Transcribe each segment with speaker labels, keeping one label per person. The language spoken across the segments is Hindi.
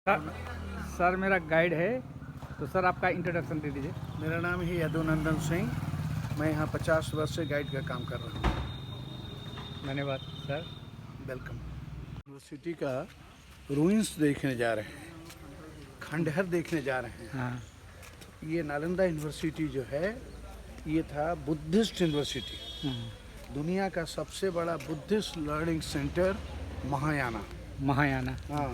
Speaker 1: सर मेरा गाइड है, तो सर आपका इंट्रोडक्शन दे दीजिए।
Speaker 2: मेरा नाम है यदुनंदन सिंह। मैं यहाँ 50 वर्ष से गाइड का काम कर रहा हूँ।
Speaker 1: धन्यवाद सर।
Speaker 2: वेलकम। यूनिवर्सिटी का रूइंस देखने जा रहे हैं, खंडहर देखने जा रहे हैं।
Speaker 1: हाँ,
Speaker 2: ये नालंदा यूनिवर्सिटी जो है, ये था बुद्धिस्ट यूनिवर्सिटी। दुनिया का सबसे बड़ा Buddhist learning centre Mahayana.
Speaker 1: Mahayana.
Speaker 2: हाँ,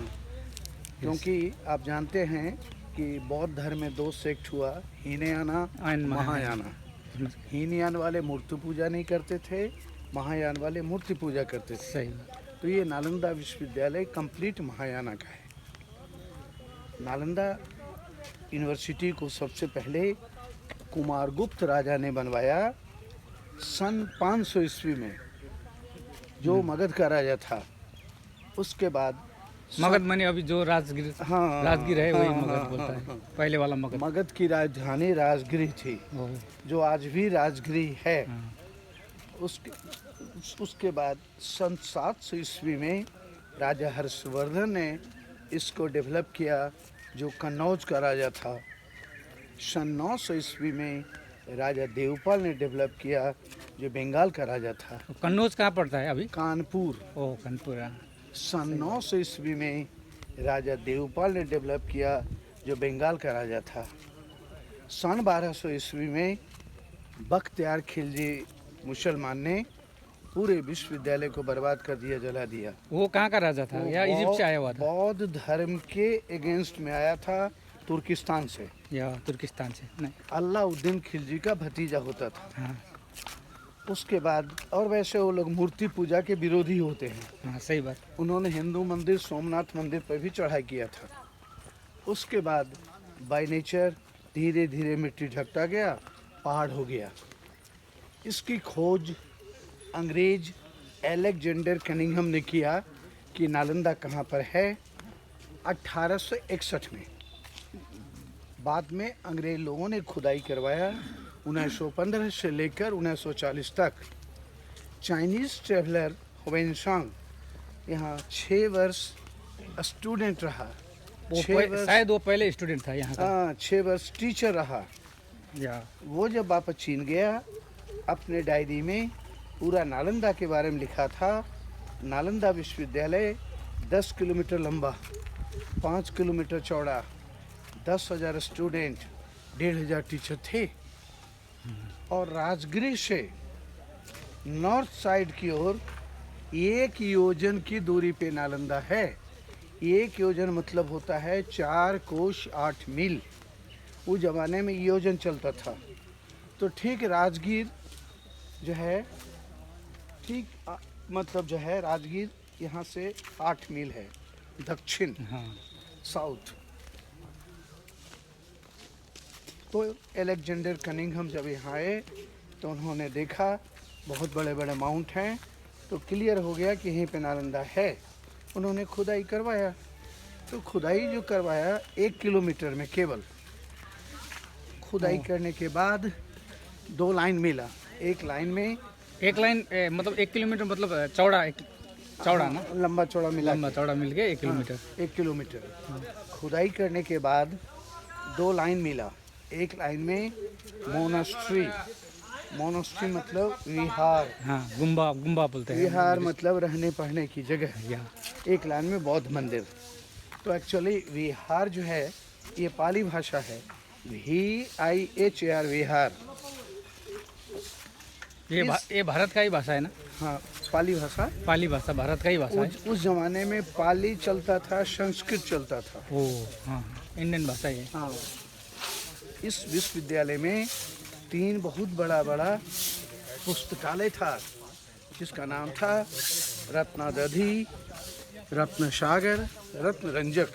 Speaker 2: क्योंकि आप जानते हैं कि बौद्ध धर्म में 2 सेक्ट हुआ, हीनयाना
Speaker 1: एंड
Speaker 2: महायाना। हीनयान वाले मूर्ति पूजा नहीं करते थे, महायान वाले मूर्ति पूजा करते थे।
Speaker 1: सही।
Speaker 2: तो ये नालंदा विश्वविद्यालय कंप्लीट महायाना का है। नालंदा यूनिवर्सिटी को सबसे पहले कुमारगुप्त राजा ने बनवाया सन 500 ईस्वी में, जो मगध का राजा था। उसके बाद
Speaker 1: मगध माने अभी जो राजगीर,
Speaker 2: हाँ,
Speaker 1: राजगीर है वही
Speaker 2: हाँ,
Speaker 1: मगध
Speaker 2: हाँ,
Speaker 1: बोलता
Speaker 2: हाँ,
Speaker 1: है।
Speaker 2: हाँ।
Speaker 1: पहले वाला मगध।
Speaker 2: मगध की राजधानी राजगृह थी, जो आज भी राजगृह है।
Speaker 1: हाँ।
Speaker 2: उसके बाद सन 700 ईस्वी में राजा हर्षवर्धन ने इसको डेवलप किया, जो कन्नौज का राजा था। सन 900 ईस्वी में राजा देवपाल ने डेवलप किया, जो बंगाल का राजा था।
Speaker 1: तो कन्नौज कहाँ पड़ता है अभी?
Speaker 2: कानपुर।
Speaker 1: ओह, कानपुर।
Speaker 2: सन 900 ईस्वी में राजा देवपाल ने डेवलप किया, जो बंगाल का राजा था। सन 1200 ईस्वी में बख्तियार खिलजी मुसलमान ने पूरे विश्वविद्यालय को बर्बाद कर दिया, जला दिया।
Speaker 1: वो कहाँ का राजा था या इजिप्ट से आया हुआ था?
Speaker 2: बौद्ध धर्म के अगेंस्ट में आया था, तुर्किस्तान से
Speaker 1: या तुर्किस्तान से? नहीं।
Speaker 2: अलाउद्दीन खिलजी का भतीजा होता था।
Speaker 1: हाँ
Speaker 2: उसके बाद, और वैसे वो लोग मूर्ति पूजा के विरोधी होते हैं।
Speaker 1: हाँ, सही बात।
Speaker 2: उन्होंने हिंदू मंदिर, सोमनाथ मंदिर पर भी चढ़ाई किया था। उसके बाद बाय नेचर धीरे धीरे मिट्टी ढकता गया, पहाड़ हो गया। इसकी खोज अंग्रेज अलेक्जेंडर कनिंघम ने किया कि नालंदा कहाँ पर है, 1861 में। बाद में अंग्रेज लोगों ने खुदाई करवाया 1915 से लेकर 1940 तक। चाइनीज ट्रेवलर हुएनसांग यहाँ 6 वर्ष स्टूडेंट रहा।
Speaker 1: शायद वो पहले स्टूडेंट था यहाँ का।
Speaker 2: 6 वर्ष टीचर रहा।
Speaker 1: या
Speaker 2: वो जब वापस चीन गया, अपने डायरी में पूरा नालंदा के बारे में लिखा था। नालंदा विश्वविद्यालय 10 किलोमीटर लंबा, 5 किलोमीटर चौड़ा, 10,000 स्टूडेंट, 1,500 टीचर थे। और राजगृह से नॉर्थ साइड की ओर 1 योजन की दूरी पे नालंदा है। 1 योजन मतलब होता है 4 कोस 8 मील। उस जमाने में योजन चलता था। तो ठीक राजगीर जो है, मतलब जो है राजगीर यहाँ से 8 मील है दक्षिण,
Speaker 1: हाँ।
Speaker 2: साउथ। तो अलेक्जेंडर कनिंघम जब यहाँ आए तो उन्होंने देखा बहुत बड़े बड़े माउंट हैं, तो क्लियर हो गया कि यहीं पे नालंदा है। उन्होंने खुदाई करवाया। तो खुदाई जो करवाया 1 किलोमीटर में केवल। खुदाई करने के बाद 2 लाइन मिला। एक लाइन में
Speaker 1: मतलब 1 किलोमीटर मतलब चौड़ा, चौड़ा ना?
Speaker 2: लंबा चौड़ा मिला,
Speaker 1: लंबा चौड़ा मिल गया 1 किलोमीटर।
Speaker 2: 1 किलोमीटर। खुदाई करने के बाद 2 लाइन मिला। एक लाइन में मोनास्ट्री, मोनास्ट्री मतलब विहार।
Speaker 1: हाँ, गुम्बा बोलते हैं।
Speaker 2: विहार मतलब रहने पढ़ने की जगह।
Speaker 1: या
Speaker 2: एक लाइन में बौद्ध मंदिर। तो एक्चुअली विहार जो है, ये पाली भाषा है, VIHAR विहार।
Speaker 1: ये भारत का ही भाषा है ना?
Speaker 2: हाँ, पाली भाषा।
Speaker 1: पाली भाषा भारत का ही भाषा है।
Speaker 2: उस जमाने में पाली चलता था, संस्कृत चलता था।
Speaker 1: ओ हाँ, इंडियन भाषा है।
Speaker 2: हाँ। इस विश्वविद्यालय में 3 बहुत बड़ा पुस्तकालय था, जिसका नाम था रत्नादधि, रत्न सागर, रत्न रंजक,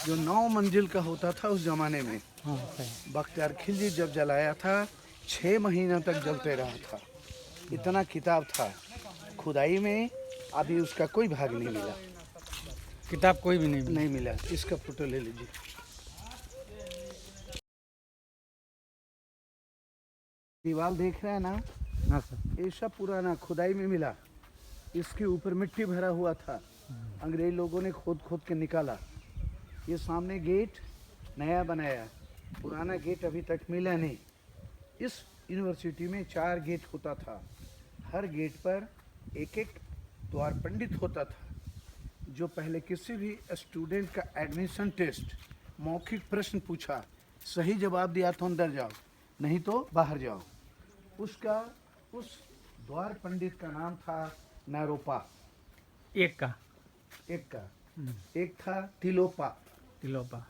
Speaker 2: जो 9 मंजिल का होता था उस जमाने में।
Speaker 1: हाँ, सही।
Speaker 2: बख्तियार खिलजी जब जलाया था, 6 महीना तक जलते रहा था। इतना किताब था। खुदाई में अभी उसका कोई भाग नहीं मिला।
Speaker 1: किताब कोई भी नहीं
Speaker 2: मिला। इसका फोटो ले लीजिए। दीवार देख रहे हैं ना?
Speaker 1: हाँ सर।
Speaker 2: ये सब पुराना खुदाई में मिला। इसके ऊपर मिट्टी भरा हुआ था। अंग्रेज लोगों ने खोद खोद के निकाला। ये सामने गेट नया बनाया, पुराना गेट अभी तक मिला नहीं। इस यूनिवर्सिटी में 4 गेट होता था, हर गेट पर एक एक द्वार पंडित होता था, जो पहले किसी भी स्टूडेंट का एडमिशन टेस्ट मौखिक प्रश्न पूछा, सही जवाब दिया तो अंदर जाओ, नहीं तो बाहर जाओ। उस द्वार पंडित का नाम था नारोपा।
Speaker 1: एक का
Speaker 2: एक था तिलोपा।
Speaker 1: तिलोपा।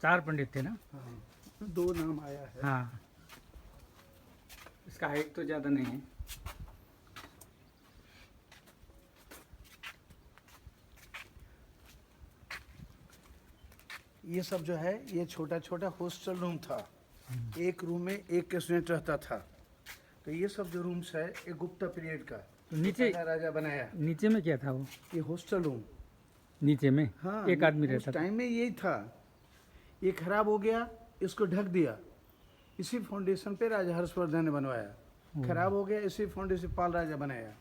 Speaker 1: 4 पंडित थे ना?
Speaker 2: हाँ, 2 नाम आया है।
Speaker 1: हाँ, इसका हाइट तो ज़्यादा नहीं है।
Speaker 2: ये सब जो है ये छोटा छोटा हॉस्टल रूम था, एक रूम में एक स्टूडेंट रहता था। तो ये सब जो रूम्स है ये गुप्ता पीरियड का
Speaker 1: तो नीचे
Speaker 2: राजा बनाया।
Speaker 1: नीचे में क्या था वो?
Speaker 2: ये हॉस्टल रूम।
Speaker 1: नीचे में
Speaker 2: हाँ,
Speaker 1: एक आदमी
Speaker 2: उस
Speaker 1: रहता था।
Speaker 2: टाइम में यही था। ये खराब हो गया, इसको ढक दिया। इसी फाउंडेशन पे राजा हर्षवर्धन ने बनवाया। खराब हो गया, इसी फाउंडेशन पाल राजा बनाया।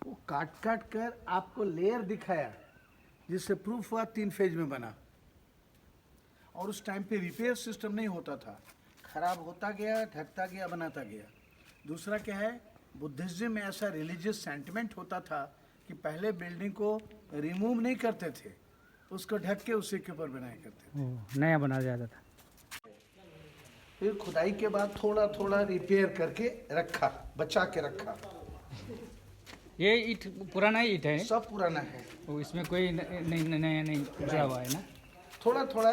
Speaker 2: वो काट काट कर आपको लेयर दिखाया, जिससे प्रूफ हुआ 3 फेज में बना। और उस टाइम पे रिपेयर सिस्टम नहीं होता था, खराब होता गया, ढकता गया, बनाता गया। दूसरा क्या है, बुद्धिज्म में ऐसा रिलीजियस सेंटिमेंट होता था कि पहले बिल्डिंग को रिमूव नहीं करते थे, उसको ढक के उसी के ऊपर बनाया करते थे।
Speaker 1: नया बना जाता था।
Speaker 2: फिर खुदाई के बाद थोड़ा थोड़ा रिपेयर करके रखा, बचा के रखा।
Speaker 1: ये ईंट पुराना ईंट है,
Speaker 2: सब पुराना है,
Speaker 1: तो इसमें कोई नया नहीं जुड़ा हुआ है ना?
Speaker 2: थोड़ा थोड़ा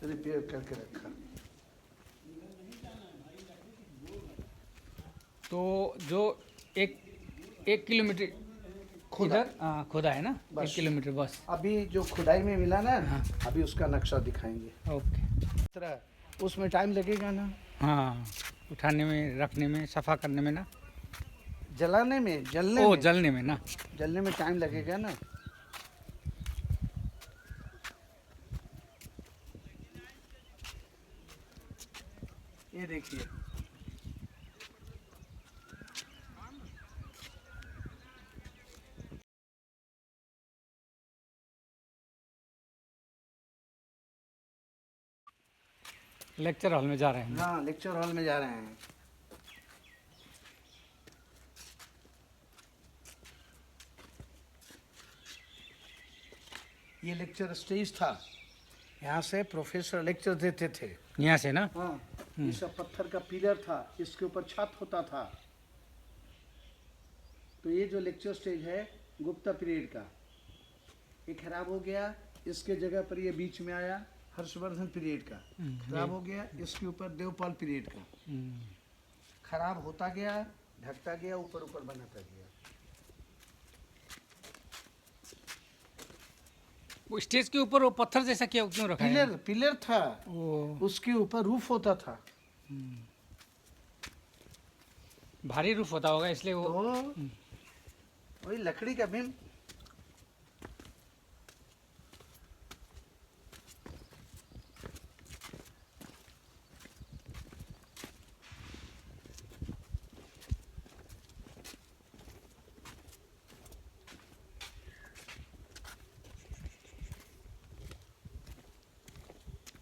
Speaker 2: रिपेयर करके रखा।
Speaker 1: तो जो एक किलोमीटर
Speaker 2: खुदा
Speaker 1: खुदा है ना?
Speaker 2: बस।
Speaker 1: 1 किलोमीटर बस।
Speaker 2: अभी जो खुदाई में मिला ना,
Speaker 1: हाँ।
Speaker 2: अभी उसका नक्शा दिखाएंगे।
Speaker 1: ओके।
Speaker 2: उसमें टाइम लगेगा ना,
Speaker 1: हाँ, उठाने में, रखने में, सफा करने में ना?
Speaker 2: जलाने में, जलने
Speaker 1: ओ,
Speaker 2: में,
Speaker 1: जलने में ना?
Speaker 2: जलने में टाइम लगेगा ना। ये देखिए,
Speaker 1: लेक्चर हॉल में जा रहे हैं।
Speaker 2: हाँ, लेक्चर हॉल में जा रहे हैं। ये लेक्चर स्टेज था, यहाँ से प्रोफेसर लेक्चर देते थे।
Speaker 1: यहाँ से ना?
Speaker 2: हाँ, ये सब पत्थर का पिलर था, इसके ऊपर छत होता था। तो ये जो लेक्चर स्टेज है गुप्ता पीरियड का, ये खराब हो गया, इसके जगह पर ये बीच में आया हर्षवर्धन पीरियड का। खराब हो गया, इसके ऊपर देवपाल पीरियड का। खराब होता गया, ढकता गया, ऊपर ऊपर बनाता गया।
Speaker 1: वो स्टेज के ऊपर वो पत्थर जैसा क्यों रखा है?
Speaker 2: पिलर था,
Speaker 1: वो
Speaker 2: उसके ऊपर रूफ होता था।
Speaker 1: भारी रूफ होता होगा, इसलिए वो।
Speaker 2: तो वही लकड़ी का बीम।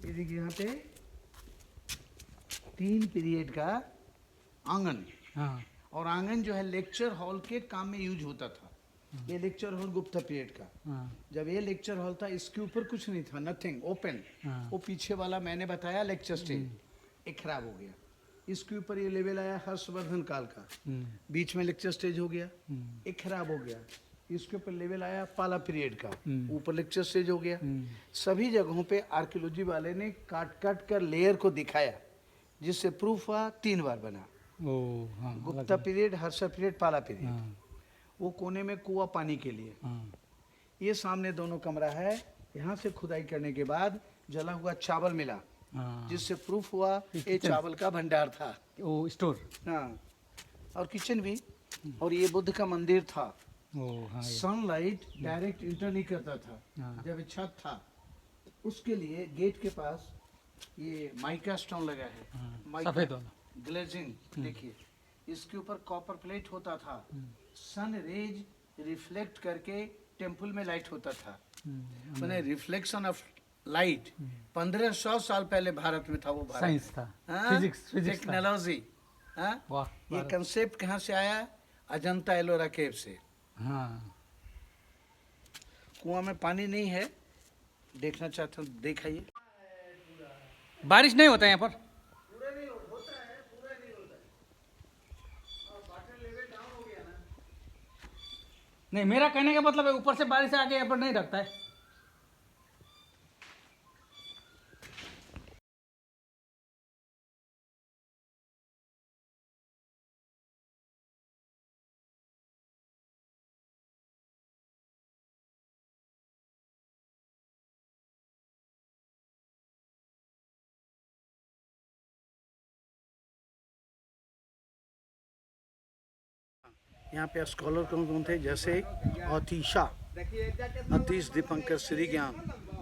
Speaker 2: ये देखिए यहाँ पे 3 पीरियड का आंगन।
Speaker 1: हाँ।
Speaker 2: और आंगन जो है लेक्चर हॉल के काम में यूज होता था। ये लेक्चर हॉल गुप्ता पीरियड का।
Speaker 1: हाँ।
Speaker 2: जब ये लेक्चर हॉल था, इसके ऊपर कुछ नहीं था, नथिंग, ओपन।
Speaker 1: हाँ।
Speaker 2: वो पीछे वाला मैंने बताया लेक्चर स्टेज, एक खराब हो गया। इसके ऊपर ये लेवल आया हर्षवर्धन काल का, बीच में लेक्चर स्टेज हो गया, एक खराब हो गया। इसके ऊपर लेवल आया पाला पीरियड का, ऊपर लेक्चर स्टेज हो गया। सभी जगहों पे आर्कियोलॉजी वाले ने काट काट कर लेयर को दिखाया, जिससे प्रूफ हुआ 3 बार बना।
Speaker 1: ओ, हाँ,
Speaker 2: गुप्ता पीरियड, हर्ष पीरियड, पाला पीरियड।
Speaker 1: हाँ।
Speaker 2: वो कोने में कुआं पानी के लिए।
Speaker 1: हाँ।
Speaker 2: ये सामने दोनों कमरा है। यहाँ से खुदाई करने के बाद जला हुआ चावल मिला,
Speaker 1: हाँ।
Speaker 2: जिससे प्रूफ हुआ ये चावल का भंडार था।
Speaker 1: वो स्टोर।
Speaker 2: हाँ, और किचन भी। और ये बुद्ध का मंदिर था।
Speaker 1: ओ, हाँ, ये।
Speaker 2: सनलाइट डायरेक्ट इंटर नहीं करता था।
Speaker 1: हाँ।
Speaker 2: जब ये छत था, उसके लिए गेट के पास ये माइका स्टोन लगा है।
Speaker 1: हाँ, सफेद वाला।
Speaker 2: ग्लेजिंग देखिए, इसके ऊपर कॉपर प्लेट होता था। सन रेज रिफ्लेक्ट करके टेम्पल में लाइट होता था। मैंने रिफ्लेक्शन ऑफ लाइट 1500 साल पहले भारत में था वो भारत
Speaker 1: साइंस था,
Speaker 2: हाँ?
Speaker 1: फिजिक्स था।
Speaker 2: टेक्नोलॉजी हाँ?
Speaker 1: वाह,
Speaker 2: ये कंसेप्ट कहाँ से आया? अजंता एलोरा केव से।
Speaker 1: हाँ।
Speaker 2: कुआं में पानी नहीं है, देखना चाहता हूँ, दिखाइए।
Speaker 1: बारिश नहीं होता है यहाँ पर?
Speaker 2: पूरा नहीं होता है, पूरा नहीं होता है। और वाटर लेवल डाउन हो गया ना।
Speaker 1: नहीं, मेरा कहने का मतलब है ऊपर से बारिश आके यहाँ पर नहीं रखता है।
Speaker 2: यहाँ पे स्कॉलर कौन कौन थे? जैसे अतीशा, अतीश दीपंकर श्री ज्ञान,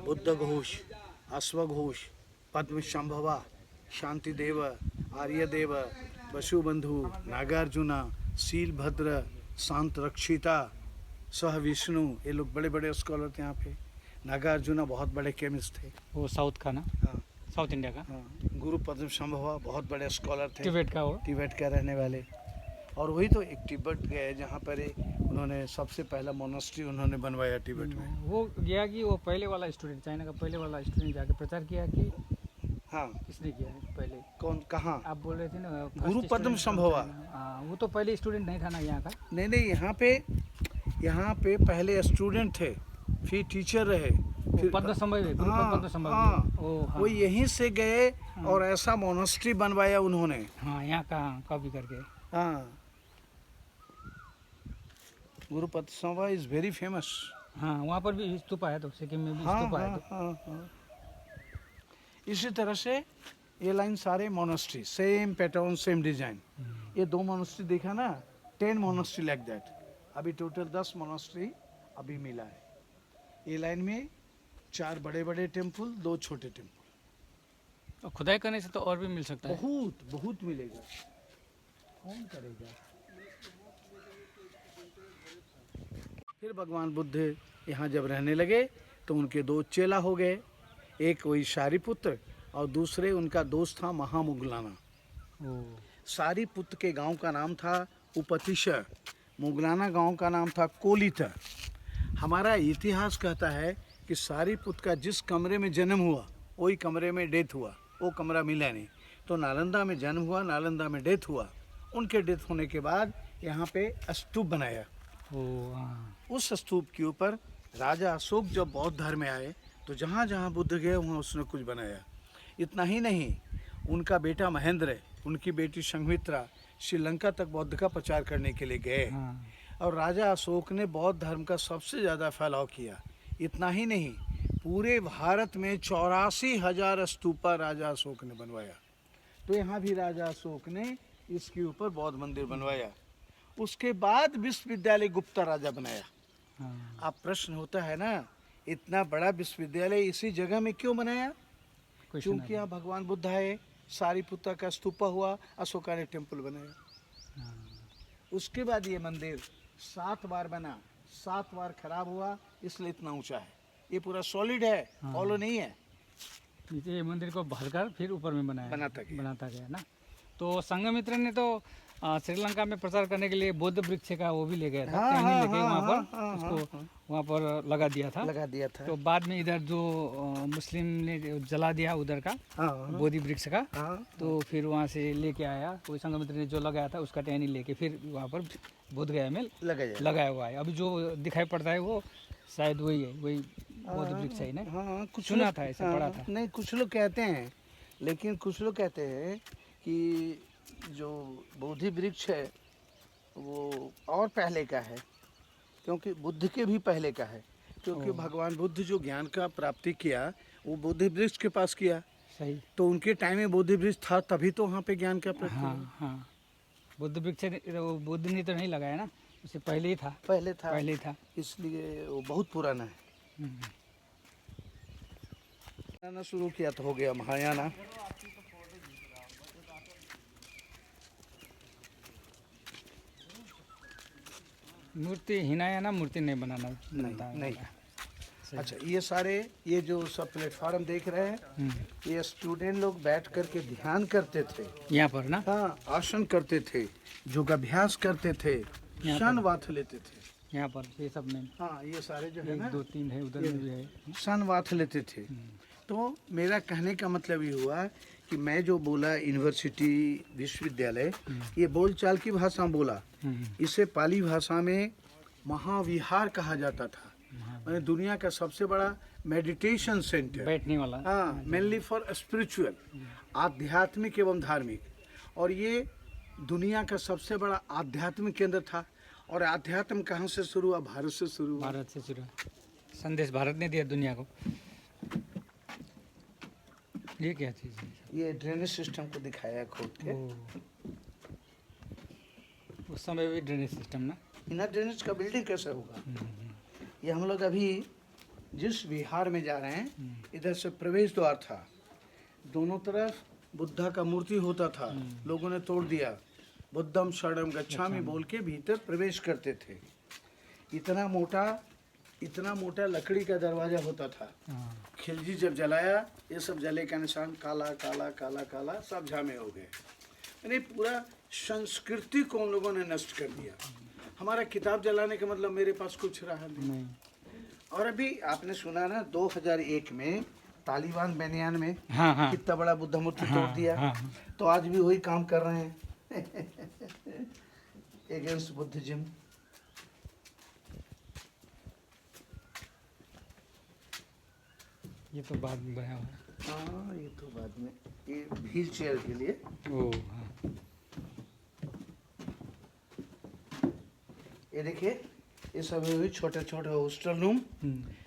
Speaker 2: बुद्ध घोष, अश्व घोष, पद्म शंभवा, शांति देव, आर्यदेव, वसुबंधु, नागार्जुना, शीलभद्र, शांत रक्षिता, सह विष्णु, ये लोग बड़े बड़े स्कॉलर थे यहाँ पे। नागार्जुना बहुत बड़े केमिस्ट थे।
Speaker 1: वो साउथ का ना,
Speaker 2: हाँ
Speaker 1: साउथ इंडिया का,
Speaker 2: हाँ। गुरु पद्म शंभवा बहुत बड़े स्कॉलर थे,
Speaker 1: तिब्बत का। वो
Speaker 2: तिब्बत का रहने वाले। और वही तो एक तिब्बत गए जहाँ पर उन्होंने सबसे पहला मोनास्ट्री उन्होंने बनवाया तिब्बत में।
Speaker 1: वो गया कि वो पहले वाला स्टूडेंट, चाइना का पहले वाला स्टूडेंट जाके प्रचार किया कि
Speaker 2: हाँ,
Speaker 1: किसने किया है पहले?
Speaker 2: कौन, कहाँ?
Speaker 1: आप बोल रहे थे ना,
Speaker 2: गुरु
Speaker 1: first
Speaker 2: पद्म
Speaker 1: student
Speaker 2: शंभवा।
Speaker 1: हाँ, वो तो पहले स्टूडेंट नहीं था ना यहाँ का।
Speaker 2: नहीं नहीं, यहाँ पे पहले स्टूडेंट थे, फिर टीचर रहे, फिर
Speaker 1: पद्म संभव, गुरु
Speaker 2: हाँ,
Speaker 1: पद्म संभव।
Speaker 2: हाँ,
Speaker 1: ओ हाँ,
Speaker 2: वो यहीं से गए और ऐसा मोनास्ट्री बनवाया उन्होंने।
Speaker 1: हाँ, यहाँ का कॉपी करके।
Speaker 2: हाँ, गुरु पद्म शंभवा इज वेरी फेमस।
Speaker 1: हाँ, वहाँ पर भी स्तूपा है, तो सिक्किम में भी
Speaker 2: हाँ
Speaker 1: स्तूपा है
Speaker 2: हाँ
Speaker 1: तो।
Speaker 2: हाँ हाँ। इसी तरह से ये लाइन सारे monastery, same pattern, same design. ये 2 मोनास्ट्री देखा ना, 10 मोनास्ट्री लाइक दैट। अभी टोटल 10 मोनास्ट्री अभी मिला है। ये लाइन में 4 बड़े बड़े टेम्पल, 2 छोटे टेम्पल।
Speaker 1: और खुदाई करने से तो और भी मिल सकता है।
Speaker 2: बहुत बहुत मिलेगा, कौन करेगा। फिर भगवान बुद्ध यहाँ जब रहने लगे तो उनके 2 चेला हो गए, एक वही सारीपुत्र और दूसरे उनका दोस्त था महामुगलाना। सारीपुत्र के गांव का नाम था उपतिश, मुगलाना गांव का नाम था कोलित। हमारा इतिहास कहता है कि सारीपुत्र का जिस कमरे में जन्म हुआ वही कमरे में डेथ हुआ, वो कमरा मिला नहीं। तो नालंदा में जन्म हुआ, नालंदा में डेथ हुआ। उनके डेथ होने के बाद यहाँ पे स्तूप बनाया। उस स्तूप के ऊपर राजा अशोक जब बौद्ध धर्म में आए तो जहाँ जहाँ बुद्ध गए वहाँ उसने कुछ बनाया। इतना ही नहीं, उनका बेटा महेंद्र, उनकी बेटी संघमित्रा श्रीलंका तक बौद्ध का प्रचार करने के लिए गए। और राजा अशोक ने बौद्ध धर्म का सबसे ज़्यादा फैलाव किया। इतना ही नहीं, पूरे भारत में 84,000 स्तूपा राजा अशोक ने बनवाया। तो यहाँ भी राजा अशोक ने इसके ऊपर बौद्ध मंदिर बनवाया। उसके बाद विश्वविद्यालय गुप्ता राजा बनाया। अब प्रश्न होता है ना, इतना बड़ा विश्वविद्यालय इसी जगह में क्यों बनाया? क्योंकि यहाँ भगवान बुद्ध आए, सारीपुत्र का स्तूपा हुआ, अशोका ने टेम्पल बनाया। उसके बाद ये मंदिर 7 बार बना, 7 बार खराब हुआ, इसलिए इतना ऊंचा है। ये पूरा सॉलिड है, हॉलो नहीं है।
Speaker 1: ये मंदिर को भरकर फिर ऊपर में
Speaker 2: बनाता
Speaker 1: गया ना। तो संघमित्र ने तो श्रीलंका में प्रचार करने के लिए बौद्ध वृक्ष का वो भी ले गया था, टहनी लेके वहाँ पर उसको वहाँ पर लगा दिया था। तो बाद में इधर जो मुस्लिम ने जला दिया उधर का बोधि वृक्ष का, तो फिर वहाँ से लेके आया, कोई संघमित्र ने जो लगाया था उसका टहनी लेके फिर वहाँ पर बोध गया में लगाया हुआ है। अभी जो दिखाई पड़ता है वो शायद वही है, वही बौद्ध वृक्ष है ना।
Speaker 2: कुछ
Speaker 1: सुना था, ऐसा पढ़ा था।
Speaker 2: नहीं, कुछ लोग कहते हैं, लेकिन कुछ लोग कहते हैं कि जो बोधि वृक्ष है वो और पहले का है, क्योंकि बुद्ध के भी पहले का है। क्योंकि भगवान बुद्ध जो ज्ञान का प्राप्ति किया वो बोधि वृक्ष के पास किया।
Speaker 1: सही।
Speaker 2: तो उनके टाइम में बोधि वृक्ष था, तभी तो वहाँ पे ज्ञान का प्राप्ति हुआ।
Speaker 1: हाँ, बुद्ध वृक्ष बुद्ध ने तो नहीं लगाया ना, उससे पहले ही था।
Speaker 2: पहले ही था, इसलिए वो बहुत पुराना है। महायाना शुरू किया तो हो गया महायाना।
Speaker 1: मूर्ति हिनायाना मूर्ति नहीं बनाना
Speaker 2: नहीं,
Speaker 1: सही।
Speaker 2: अच्छा, ये जो सब प्लेटफॉर्म देख रहे हैं, ये स्टूडेंट लोग बैठ करके ध्यान करते थे,
Speaker 1: यहाँ पर ना,
Speaker 2: हाँ, आसन करते थे, योगाभ्यास करते थे, शन वाथ लेते थे।
Speaker 1: यहाँ पर ये सब में
Speaker 2: हाँ, ये सारे जो है ना
Speaker 1: 1 2 3 है, उधर में भी है।
Speaker 2: शन वाथ लेते थे। तो मेरा कहने का मतलब ये हुआ कि मैं जो बोला यूनिवर्सिटी विश्वविद्यालय, ये बोलचाल की भाषा में बोला, इसे पाली भाषा में महाविहार कहा जाता था। मैंने दुनिया का सबसे बड़ा मेडिटेशन सेंटर,
Speaker 1: बैठने वाला।
Speaker 2: हाँ, मेनली फॉर स्पिरिचुअल, आध्यात्मिक एवं धार्मिक, और ये दुनिया का सबसे बड़ा आध्यात्मिक केंद्र था। और आध्यात्म कहाँ से शुरू हुआ? भारत से शुरू हुआ।
Speaker 1: भारत से शुरू, संदेश भारत ने दिया दुनिया को। ये क्या चीज़ है?
Speaker 2: ये ड्रेनेज सिस्टम को दिखाया है खोद के।
Speaker 1: उस समय भी ड्रेनेज सिस्टम ना,
Speaker 2: बिना ड्रेनेज का बिल्डिंग कैसे होगा? ये हम लोग अभी जिस विहार में जा रहे हैं, इधर से प्रवेश द्वार था, दोनों तरफ बुद्धा का मूर्ति होता था, लोगों ने तोड़ दिया। बुद्धम शरणम गच्छामि बोल के भीतर प्रवेश करते थे। इतना मोटा लकड़ी का दरवाजा होता था। खिलजी जब जलाया, ये सब जले का निशान काला काला काला काला सब झामे हो गए। यानी पूरा संस्कृति को उन लोगों ने नष्ट कर दिया। हमारा किताब जलाने का मतलब मेरे पास कुछ रहा नहीं। और अभी आपने सुना ना 2001 में तालिबान बेनियान में कितना बड़ा बुद्ध मूर्ति तोड़ दिया। तो आज भी वही काम कर रहे हैं अगेंस्ट बुद्धिज्म।
Speaker 1: ये तो बाद में बनाया हुआ है।
Speaker 2: हाँ, ये तो बाद में, ये व्हील चेयर के लिए।
Speaker 1: हाँ।
Speaker 2: ये देखिए, ये सब भी छोटे छोटे हॉस्टल रूम,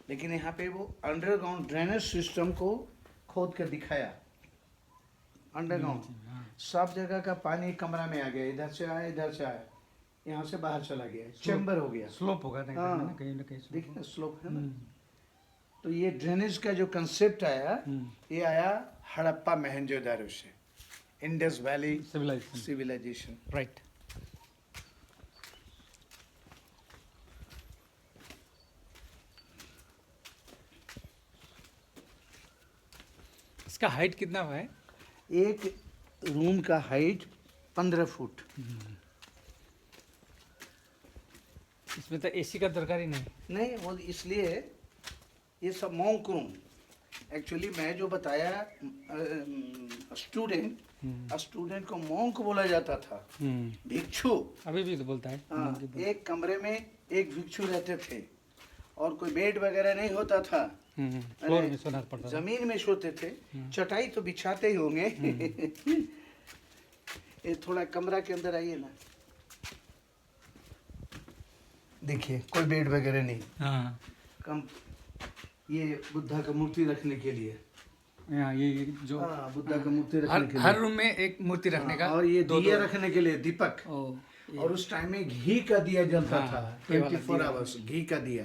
Speaker 2: लेकिन यहाँ पे वो अंडरग्राउंड ड्रेनेज सिस्टम को खोद कर दिखाया। अंडरग्राउंड सब जगह का पानी कमरा में आ गया, इधर से आया, इधर से आया, यहाँ से बाहर चला गया, चैम्बर हो गया,
Speaker 1: स्लोप होगा कहीं ना कहीं।
Speaker 2: देखिए ना, स्लोप है ना। तो ये ड्रेनेज का जो कंसेप्ट आया, ये आया हड़प्पा मोहनजोदड़ो से, इंडस वैली सिविलाइजेशन।
Speaker 1: राइट। इसका हाइट कितना है?
Speaker 2: एक रूम का हाइट 15 फुट।
Speaker 1: इसमें तो एसी का दरकार ही नहीं।
Speaker 2: वो इसलिए ये सब मॉन्क रूम, एक्चुअली मैं जो बताया, स्टूडेंट को मॉन्क बोला जाता था, भिक्षु।
Speaker 1: अभी भी तो बोलता है।
Speaker 2: हाँ, एक कमरे में एक भिक्षु रहते थे और कोई बेड वगैरह नहीं होता था।
Speaker 1: फ्लोर में सोना पड़ता था।
Speaker 2: जमीन में सोते थे। चटाई तो बिछाते ही होंगे। ये थोड़ा कमरा के अंदर आइए ना, देखिए कोई बेड वगैरह नहीं।
Speaker 1: हाँ।
Speaker 2: कम, ये बुद्धा का मूर्ति रखने के लिए।
Speaker 1: ये जो
Speaker 2: बुद्धा का मूर्ति रखने के लिए
Speaker 1: हर रूम में एक मूर्ति रखने का।
Speaker 2: और ये दिया रखने के लिए दीपक। और उस टाइम में घी का दिया जलता था 24 आवर्स, घी का दिया।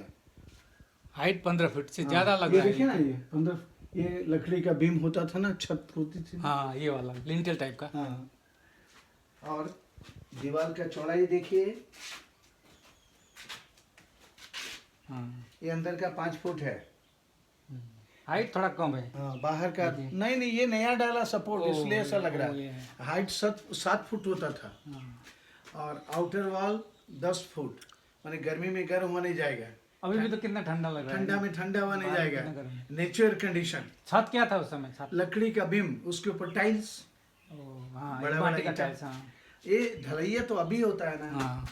Speaker 1: हाइट 15 फीट से ज्यादा लग रहा है।
Speaker 2: देखिए ना, ये 15, ये लकड़ी का बीम होता था ना, छत होती थी।
Speaker 1: हाँ, ये वाला लिंटल टाइप का।
Speaker 2: हाँ। और दीवार का चौड़ाई देखिए, ये अंदर का 5 फुट है।
Speaker 1: हाइट थोड़ा कम है।
Speaker 2: हाँ, बाहर का नहीं, ये नया डाला सपोर्ट, इसलिए ऐसा लग रहा है। हाइट 7 फुट होता था। और आउटर वॉल 10 फुट, माने गर्मी में गर्म होने जाएगा।
Speaker 1: अभी भी तो कितना ठंडा लग रहा है।
Speaker 2: ठंडा में ठंडा होने जाएगा। Natural condition.
Speaker 1: छत क्या था उस समय? छत
Speaker 2: लकड़ी का बीम, उसके ऊपर टाइल्स,
Speaker 1: बड़ा
Speaker 2: बड़ा
Speaker 1: टाइल्स।
Speaker 2: ये ढलैया तो अभी होता है ना।